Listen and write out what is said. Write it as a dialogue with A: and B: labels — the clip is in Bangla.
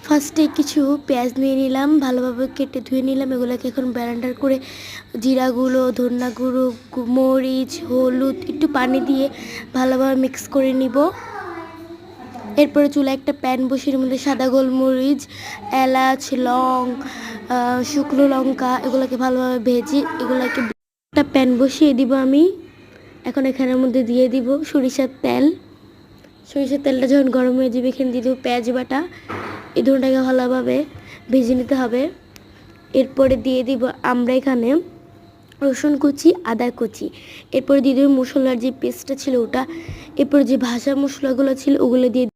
A: ফার্স্টে কিছু পেঁয়াজ নিয়ে নিলাম, ভালোভাবে কেটে ধুয়ে নিলাম। এগুলোকে এখন ব্লেন্ডার করে জিরা গুঁড়ো, ধনিয়া গুঁড়ো, মরিচ, হলুদ একটু পানি দিয়ে ভালোভাবে মিক্স করে নিব। এরপরে চুলায় একটা প্যান বসিয়ে এর মধ্যে সাদা গোলমরিচ, এলাচ, লং, শুকনো লঙ্কা এগুলোকে ভালোভাবে ভেজে এগুলোকে একটা প্যান বসিয়ে দিব আমি। এখন এখানের মধ্যে দিয়ে দিব সরিষার তেল। সরিষার তেলটা যখন গরম হয়ে যাবে এখানে দিয়ে দেবো পেঁয়াজ বাটা। এই ধরনটাকে ভালোভাবে ভেজে নিতে হবে। এরপরে দিয়ে দিব আমরা এখানে রসুন কুচি, আদা কুচি। এরপরে দিয়ে দেবো মশলার যে পেস্টটা ছিল ওটা। এরপরে যে ভাজা মশলাগুলো ছিল ওগুলো দিয়ে